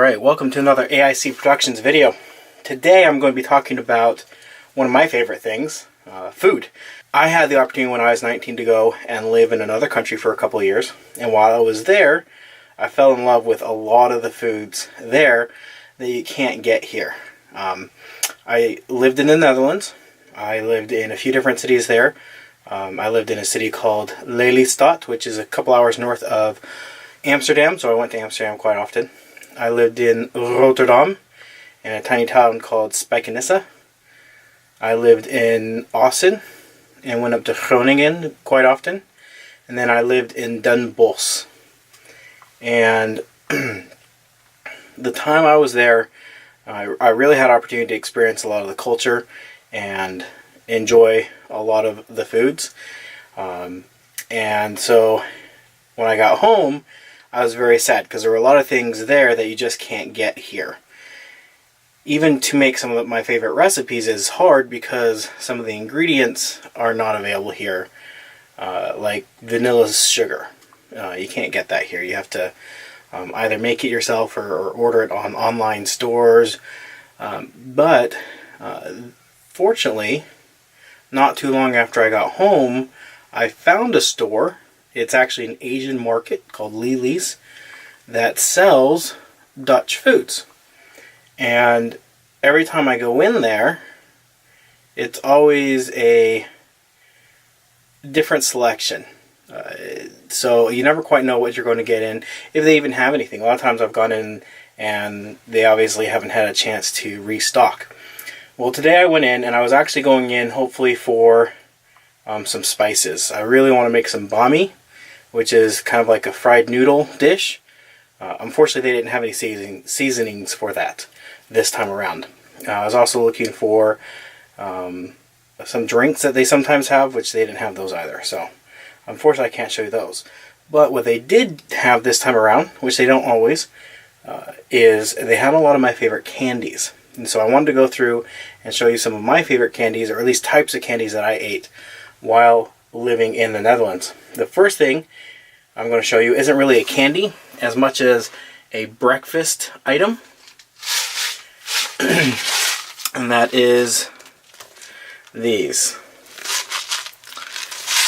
Alright, welcome to another AIC Productions video. Today I'm going to be talking about one of my favorite things, food. I had the opportunity when I was 19 to go and live in another country for a couple of years, and while I was there, I fell in love with a lot of the foods there that you can't get here. I lived in the Netherlands. I lived in a few different cities there. I lived in a city called Lelystad, which is a couple hours north of Amsterdam, so I went to Amsterdam quite often. I lived in Rotterdam, in a tiny town called Spijkenisse. I lived in Assen, and went up to Groningen quite often. And then I lived in Den Bosch. And the time I was there, I really had opportunity to experience a lot of the culture and enjoy a lot of the foods. And so when I got home, I was very sad because there were a lot of things there that you just can't get here. Even to make some of my favorite recipes is hard because some of the ingredients are not available here, like vanilla sugar. You can't get that here. You have to either make it yourself or order it on online stores. But fortunately, not too long after I got home, I found a store. It's actually an Asian market called Lily's that sells Dutch foods. And every time I go in there, it's always a different selection. So you never quite know what you're going to get in, if they even have anything. A lot of times I've gone in and they obviously haven't had a chance to restock. Well, today I went in and I was actually going in hopefully for some spices. I really want to make some bami, which is kind of like a fried noodle dish. Unfortunately, they didn't have any seasonings for that this time around. I was also looking for some drinks that they sometimes have, which they didn't have those either. So, unfortunately, I can't show you those. But what they did have this time around, which they don't always, is they had a lot of my favorite candies. And so I wanted to go through and show you some of my favorite candies, or at least types of candies that I ate while living in the Netherlands. The first thing I'm going to show you isn't really a candy as much as a breakfast item. And that is these.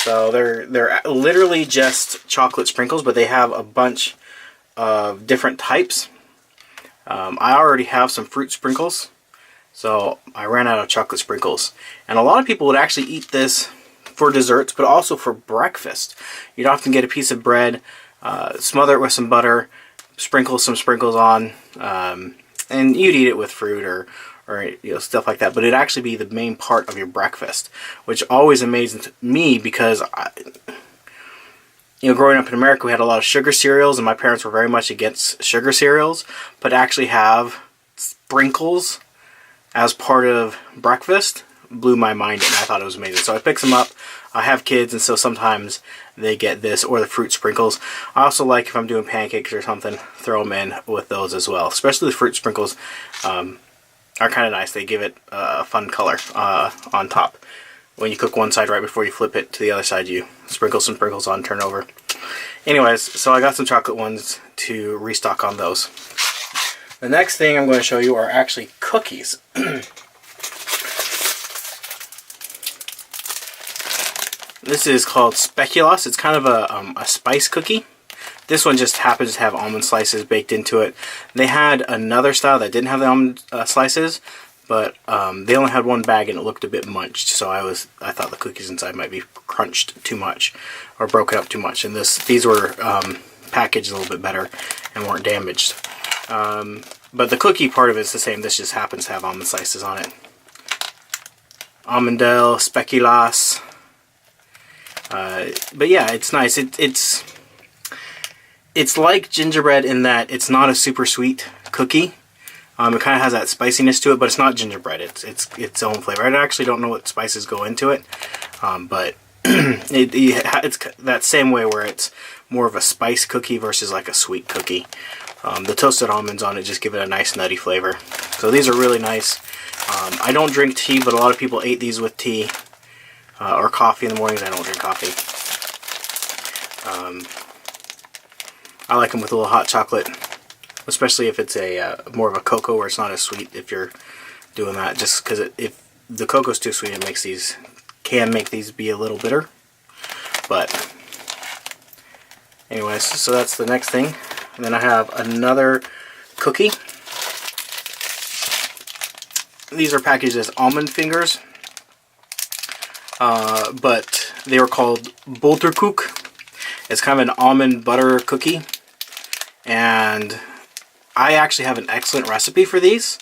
So they're literally just chocolate sprinkles, but they have a bunch of different types. I already have some fruit sprinkles, so I ran out of chocolate sprinkles. And a lot of people would actually eat this for desserts, but also for breakfast. You'd often get a piece of bread, smother it with some butter, sprinkle some sprinkles on, and you'd eat it with fruit or stuff like that. But it'd actually be the main part of your breakfast, which always amazes me because growing up in America, we had a lot of sugar cereals, and my parents were very much against sugar cereals. But to actually have sprinkles as part of breakfast blew my mind, and I thought it was amazing. So I picked some up. I have kids, and so sometimes they get this or the fruit sprinkles. I also like, if I'm doing pancakes or something, throw them in with those as well. Especially the fruit sprinkles are kind of nice. They give it a fun color on top. When you cook one side, right before you flip it to the other side, you sprinkle some sprinkles on, turn over. Anyways, so I got some chocolate ones to restock on those. The next thing I'm going to show you are actually cookies. This is called speculoos. It's kind of a spice cookie. This one just happens to have almond slices baked into it. They had another style that didn't have the almond slices, but they only had one bag and it looked a bit munched. So I thought the cookies inside might be crunched too much or broken up too much. And these were packaged a little bit better and weren't damaged. But the cookie part of it is the same. This just happens to have almond slices on it. Almondel, speculoos. But yeah, it's nice. It's like gingerbread in that it's not a super sweet cookie. It kind of has that spiciness to it, but it's not gingerbread. It's its own flavor. I actually don't know what spices go into it, but it's that same way where it's more of a spice cookie versus like a sweet cookie. The toasted almonds on it just give it a nice nutty flavor. So these are really nice. I don't drink tea, but a lot of people ate these with tea. Or coffee in the mornings. I don't drink coffee. I like them with a little hot chocolate. especially if it's a more of a cocoa where it's not as sweet. If you're doing that, just because if the cocoa's too sweet, it can make these be a little bitter. But anyways, so that's the next thing. And then I have another cookie. These are packaged as almond fingers, but they were called boterkoek. It's kind of an almond butter cookie, and I actually have an excellent recipe for these,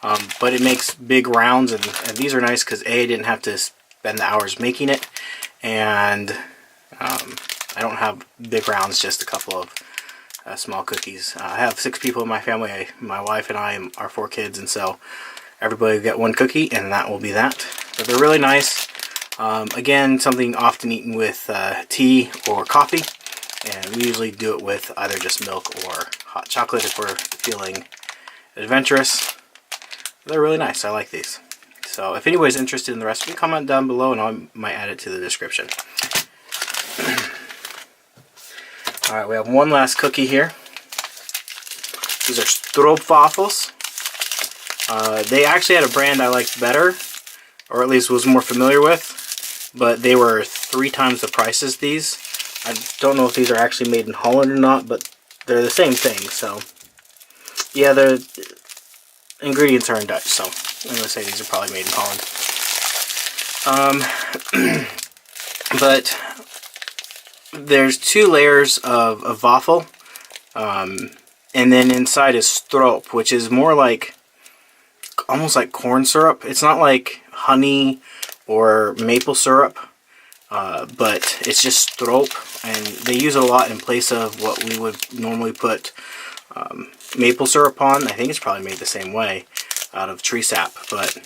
but it makes big rounds, and these are nice because I didn't have to spend the hours making it, and I don't have big rounds, just a couple of small cookies. I have 6 people in my family, my wife and I, and our 4 kids, and so everybody will get 1 cookie, and that will be that. But they're really nice. Again, something often eaten with tea or coffee, and we usually do it with either just milk or hot chocolate if we're feeling adventurous. They're really nice. I like these. So if anybody's interested in the recipe, comment down below and I might add it to the description. Alright, we have one last cookie here. These are stroopwafels. They actually had a brand I liked better, or at least was more familiar with, but they were 3 times the price as these. I don't know if these are actually made in Holland or not, but they're the same thing. So yeah, the ingredients are in Dutch, so I'm going to say these are probably made in Holland. But there's 2 layers of waffle, and then inside is stroop, which is more like almost like corn syrup. It's not like honey or maple syrup, but it's just stroop, and they use it a lot in place of what we would normally put maple syrup on. I think it's probably made the same way out of tree sap, but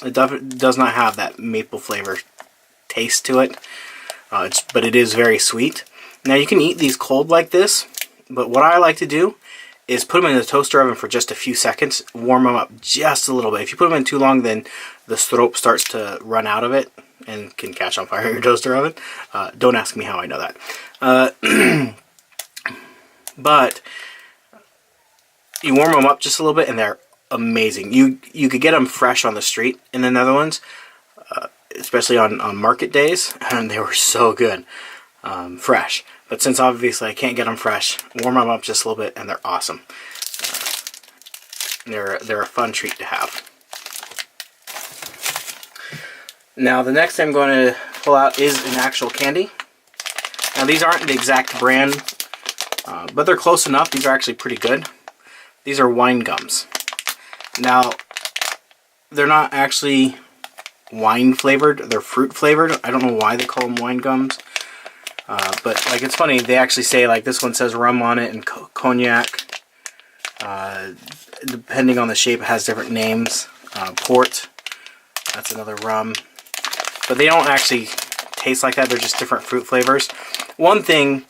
it does not have that maple flavor taste to it, but it is very sweet. Now you can eat these cold like this, but what I like to do is put them in the toaster oven for just a few seconds, warm them up just a little bit. If you put them in too long, then the stroop starts to run out of it and can catch on fire in your toaster oven. Don't ask me how I know that. But you warm them up just a little bit and they're amazing. You could get them fresh on the street in the Netherlands, especially on market days, and they were so good fresh. But since obviously I can't get them fresh, warm them up just a little bit and they're awesome. They're a fun treat to have. Now the next thing I'm going to pull out is an actual candy. Now these aren't the exact brand, but they're close enough. These are actually pretty good. These are wine gums. Now they're not actually wine flavored, they're fruit flavored. I don't know why they call them wine gums. But like, it's funny, they actually say, like, this one says rum on it and cognac. Depending on the shape, it has different names. Port, that's another rum. But they don't actually taste like that, they're just different fruit flavors. One thing,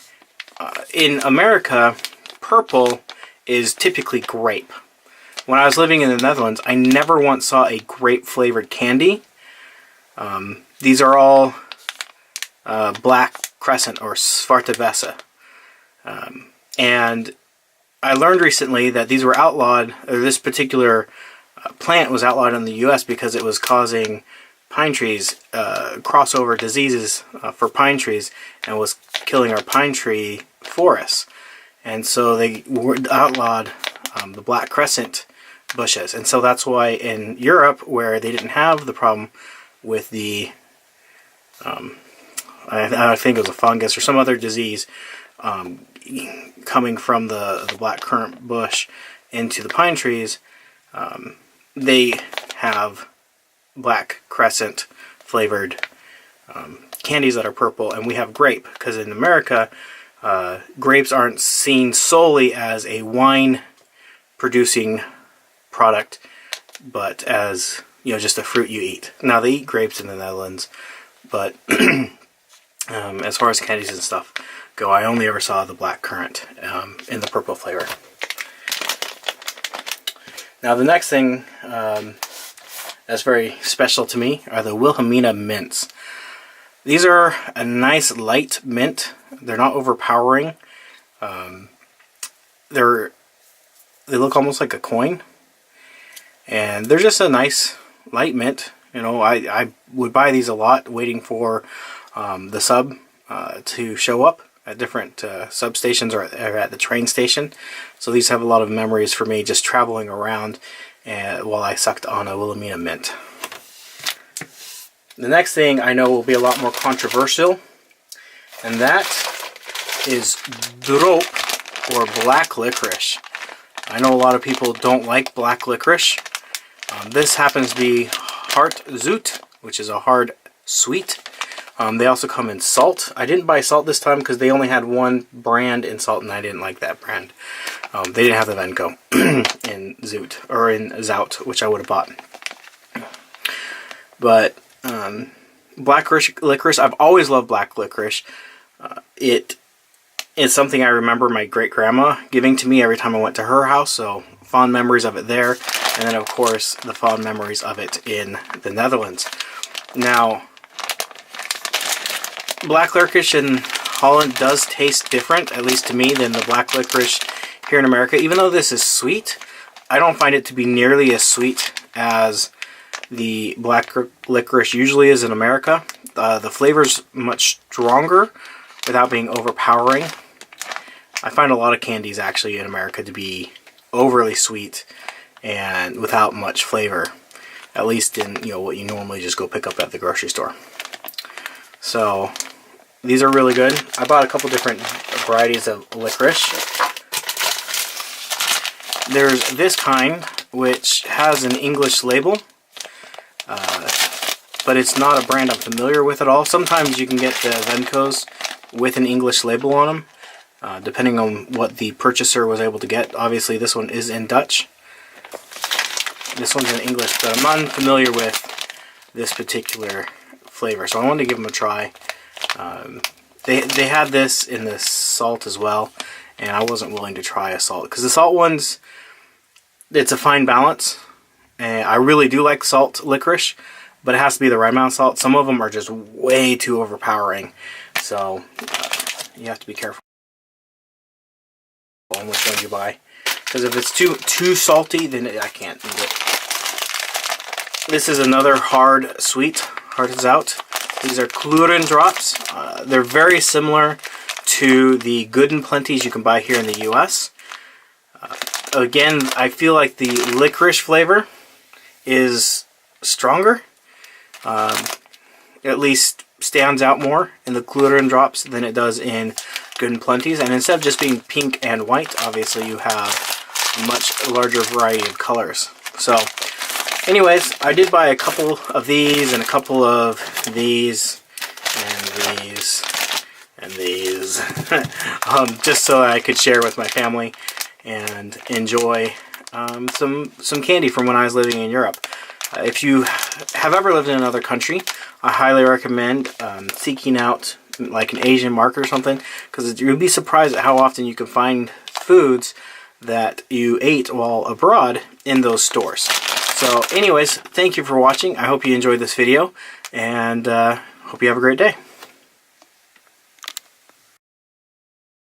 in America, purple is typically grape. When I was living in the Netherlands, I never once saw a grape flavored candy. These are all black crescent or zwarte bessen. And I learned recently that these were outlawed, or this particular plant was outlawed in the US because it was causing pine trees, crossover diseases for pine trees, and was killing our pine tree forests. And so they outlawed the black crescent bushes. And so that's why in Europe, where they didn't have the problem with the I think it was a fungus or some other disease coming from the black currant bush into the pine trees, they have black crescent flavored candies that are purple, and we have grape, because in America grapes aren't seen solely as a wine producing product, but as, you know, just a fruit you eat. Now they eat grapes in the Netherlands, but as far as candies and stuff go, I only ever saw the black currant in the purple flavor. Now the next thing that's very special to me are the Wilhelmina mints. These are a nice light mint. They're not overpowering. they look almost like a coin, and they're just a nice light mint. You know, I would buy these a lot, waiting for the sub to show up at different substations or at the train station. So these have a lot of memories for me, just traveling around while I sucked on a Wilhelmina mint. The next thing I know will be a lot more controversial, and that is drop, or black licorice. I know a lot of people don't like black licorice. This happens to be hart zoet, which is a hard sweet. They also come in salt. I didn't buy salt this time because they only had one brand in salt, and I didn't like that brand. They didn't have the Venco in zoet, or in zout, which I would have bought. But black licorice, I've always loved black licorice. It is something I remember my great-grandma giving to me every time I went to her house, so fond memories of it there. And then, of course, the fond memories of it in the Netherlands. Now, black licorice in Holland does taste different, at least to me, than the black licorice here in America. Even though this is sweet, I don't find it to be nearly as sweet as the black licorice usually is in America. The flavor's much stronger without being overpowering. I find a lot of candies actually in America to be overly sweet and without much flavor, at least in, you know, what you normally just go pick up at the grocery store. So these are really good. I bought a couple different varieties of licorice. There's this kind, which has an English label, but it's not a brand I'm familiar with at all. Sometimes you can get the Vencos with an English label on them, depending on what the purchaser was able to get. Obviously this one is in Dutch. This one's in English, but I'm unfamiliar with this particular flavor, so I wanted to give them a try. They had this in the salt as well, and I wasn't willing to try a salt, because the salt ones, it's a fine balance, and I really do like salt licorice, but it has to be the right amount of salt. Some of them are just way too overpowering, so you have to be careful on which one you buy, because if it's too salty, then I can't eat it. This is another hard sweet, hard zout. These are Kleuren drops. They're very similar to the Good and Plenties you can buy here in the US. Again, I feel like the licorice flavor is stronger. At least stands out more in the Kleuren drops than it does in Good and Plenties. And instead of just being pink and white, obviously you have a much larger variety of colors. So anyways, I did buy a couple of these and a couple of these and these and these just so I could share with my family and enjoy some candy from when I was living in Europe. If you have ever lived in another country, I highly recommend seeking out like an Asian market or something, because you'll be surprised at how often you can find foods that you ate while abroad in those stores. So anyways, thank you for watching. I hope you enjoyed this video, and hope you have a great day.